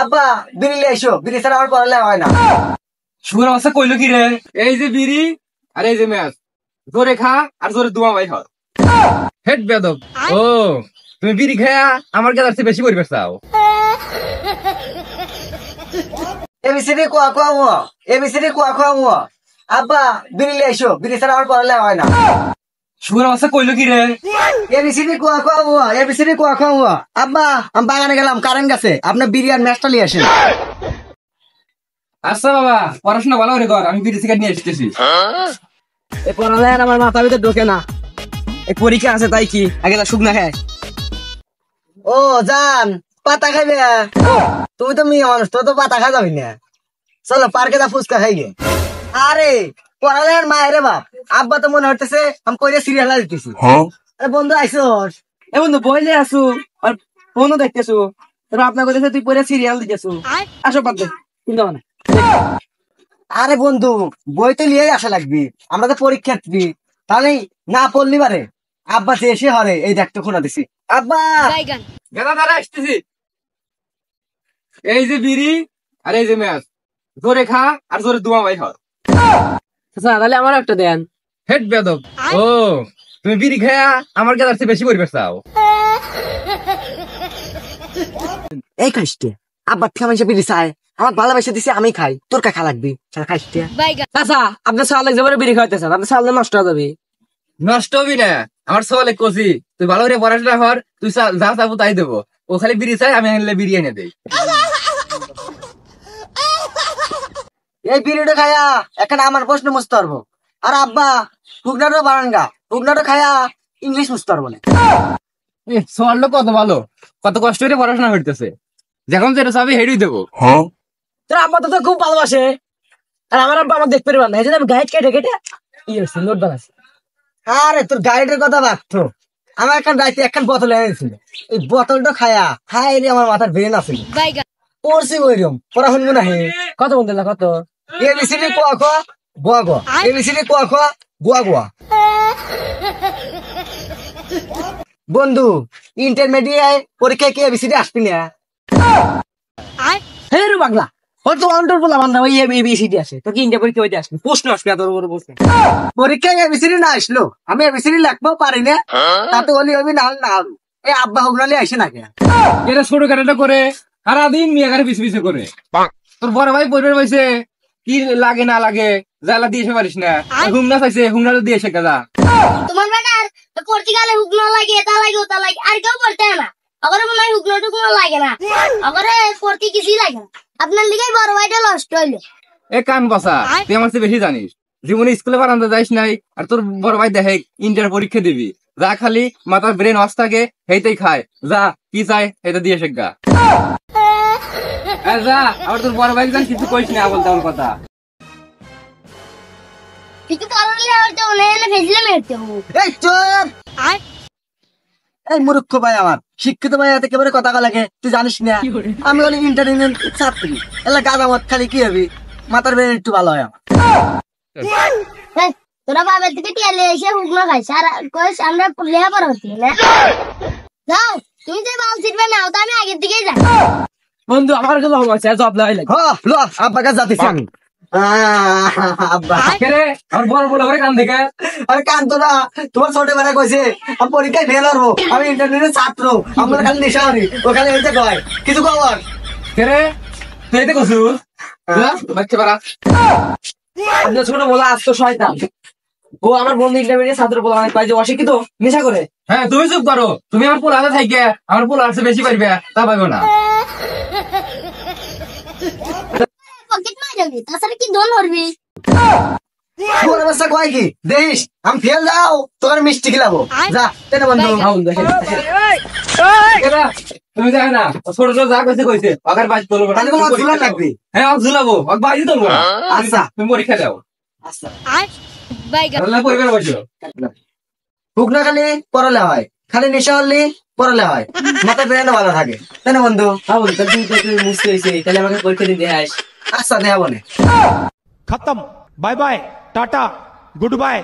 আব্বা বিড়ি নিয়ে এসো, বিড়ি ছাড়া আমার পড়ালে হয় না। সুগার অবস্থা কইলো কি রে? এই যে বিড়ি আর এই যে ম্যাচ, জোরে খা আর জোরে দুয়া ভাই হয়। হেড বেদব। ও তুমি বিড়ি খায়া আমার কাছে বেশি পরিবেশ চাও। এবিসিডি কোয়া কোয়া মুয়া, এবিসিডি কোয়া কোয়া মুয়া। আব্বা বিড়ি নিয়ে এসো, বিড়ি ছাড়া আমার পড়ালে হয় না। সুগার অবস্থা কইলো কি রে? এবিসিডি কোয়া কোয়া মুয়া, এবিসিডি কোয়া কোয়া মুয়া। আব্বা আমি বাগানে গেলাম, কারেন্ট গেছে, আপনার বিড়ি আর ম্যাচটা নিয়ে আসেন। আচ্ছা বাবা, পড়াশোনা ভালো করে কর, আমি বিড়ি সিগারেট নিয়ে আসতেছি। এই পড়ালে আর আমার মাথা ভিতরে ঢোকে না। এই পরীক্ষা আছে তাই কি আগে তা শুকনা খায়। ও জান পাতা খাইবে? তুমি তো মেয়ে মানুষ, তোর তো পাতা খাওয়া যাবি না। চলো পার্কে যা ফুচকা খাই গে। আরে পড়ালে আর মায়ের বাপ। আব্বা তো মনে হইতেছে আমি কইরে সিরিয়াল দিতেছি। আরে বন্ধু আইসোস? এ বন্ধু বইলে আসু আর ফোনও দেখতেছু, তারপর আপনার কাছে তুই পরে সিরিয়াল দিতেছু। আসো বাদ দে, চিন্তা ভাবনা। আরে বন্ধু বই তো লিয়েই আসা লাগবি, আমরা তো পরীক্ষার্থী, তাহলে না পড়লি পারে। আব্বা যে এসে হরে এই দেখতে খোলা দিছি। আব্বা গেলা দাঁড়া আসতেছি। এই যে বিড়ি আর এই যে ম্যাচ, জোরে খা আর জোরে দুয়া ভাই হয়। আচ্ছা তাহলে আমার একটা দেন। হেড বেদব। ও তুমি বিড়ি খায়া আমার কাছে বেশি পরিবেশ চাও। এই খাইতে আব্বা থেকে মানুষ বিড়ি চায়, আমার ভালোবাসা দিছে আমি খাই, তোর খা লাগবি খাইতে। আচ্ছা আপনার সাল যাবে বিড়ি খাইতেছেন, আপনার সাল নষ্ট হয়ে যাবে। নষ্ট হবি না, আমার সবালে কষি, তুই ভালো করে পড়াশোনা কর, তুই যা চাবো তাই দেবো। ও খালি বিড়ি চাই, আমি আনলে বিড়ি এনে দেই। এই বিড়িটা খায়া এখন আমার প্রশ্ন মুছতে পারবো, আর আব্বা হুগনাটো বারাঙ্গা, হুগনাটো খায়া ইংলিশ মুছতে পারবো না। সওয়ালটা কত ভালো, কত কষ্ট করে পড়াশোনা করতেছে, যখন যেটা চাবি হেঁটেই দেবো। তোর আব্বা তো খুব ভালোবাসে, আর আমার আব্বা আমার দেখতে পারবে না, এই জন্য আমি গাইড কেটে কেটে নোট বানাচ্ছি। আরে তোর গাড়িটার কথা ভাবতো, আমার এখন রাইতে একখান বোতল এনেছিল, এই বোতলটা খায়া খাই রে আমার মাথার ব্রেন আছে পড়ছি ওইরকম পড়াশুন না হে। কত বলতে কত? এবিসিডি কোয়া কোয়া গোয়া গোয়া, এবিসিডি কোয়া কোয়া গোয়া গোয়া। বন্ধু ইন্টারমিডিয়েট পরীক্ষায় কি এবিসিডি আসবি না? হ্যাঁ রে বাংলা, ওর তো অন্টর বলা বান্ধা ওই এবিসিডি আসে, তো কি ইন্ডিয়া পরীক্ষা হইতে আসবে, প্রশ্ন আসবে এত বড় প্রশ্ন। পরীক্ষায় এবিসিডি না আসলো, আমি এবিসিডি লিখতেও পারি না, তাতে হলি হবি না না। এই আব্বা হুগনালি আসে না কেন? এটা ছোট কাটাটা করে সারাদিন মিয়াগারে পিছে পিছে করে। তোর বড় ভাই পরিবার পাইছে, কি লাগে না লাগে জ্বালা দিয়ে এসে পারিস না। হুমনা চাইছে, হুমনা দিয়ে এসে কাজা। তোমার বেটার পড়তে গেলে হুগনো লাগে, তা লাগে ওটা লাগে, আর কেউ পড়তে না। আবার মনে হয় হুগনো টুকনো লাগে না, আবার পড়তে কিছুই লাগে না। আপনার লিগে বড় ভাইটা নষ্ট হইলো। এ কান বসা, তুই আমার চেয়ে বেশি জানিস। জীবনে স্কুলে পড়াতে যাইস নাই, আর তোর বড় ভাই দেখে ইন্টার পরীক্ষা দিবি, যা খালি মাথার ব্রেন অস থাকে সেইটাই খায়, যা কি চাই এটা দিয়ে শেখা। যা, আবার তোর বড় ভাই জান কিছু কইস না বলতে আমার কথা। কিছু পড়লে হয়তো অনলাইনে ফেসলে মেরতে হবে। এই চুপ! এই মূর্খ ভাই আমার, শিক্ষিত ভাই হাতে একেবারে কথা লাগে, তুই জানিস না আমি হলি ইন্টারনেট ছাত্রী, এলা গাঁদা মত খালি কি হবি, মাথার ব্রেন একটু ভালো হয় আমার। তোরা বাবার থেকে টেলে এসে হুগনো খাইছ, আর কইস আমরা লেখাপড়া হচ্ছি না। যাও তুমি যে বাল ছিটবে নাও, তো আমি আগের দিকেই যাই। বন্ধু আমার কাছে হচ্ছে জব লাই লাগে। ল আব্বা কাছে যাতেছি আমি। আব্বা রে আমার বড় বড় করে কান দেখে। আরে কান্ত না, তোমার ছোটবেলা কইছে আমি পরীক্ষায় ফেল হবো, আমি ইন্টারনেটের ছাত্র, আমার খালি নেশা হরি, ওখানে হইতে কয় কিছু খবর। রে তুই এতে কছু বাচ্চা পারা। আপনার ছোট বলা আজ তো শয়তান, ও আমার বন্ধু ইন্টারমিডিয়েট ছাত্র বলা অনেক পাই যে অশিক্ষিত নেশা করে। হ্যাঁ তুমি চুপ করো, তুমি আমার পোলা হাতে থাইকে আমার পোলা হাতে বেশি পারবে তা পাইবো না। পকেট মার যাবি, তাছাড়া কি দোল হরবি? তোর অবস্থা কয় কি দেখিস, আমি ফেল যাও তোর মিষ্টি খিলাবো, যা তেনে বন্ধু। তুমি যাই না, ছোট ছোট যা কইছে কইছে ওখানে বাজ তুলবো না। ঝুলা লাগবে। হ্যাঁ ঝুলাবো, বাজি তুলবো না। আচ্ছা তুমি পরীক্ষা দাও। আচ্ছা পরীক্ষা বসো। হুকনা খালি পড়ালে হয়, খালি নেশা হলে পড়ালে হয়, মাথার ব্রেন ভালো থাকে, তাই না বন্ধু? তুই মুছতে হয়েছে, তাহলে আমাকে পরীক্ষা দিতে আস। আচ্ছা দেখাবো না। खत्म bye bye tata good bye.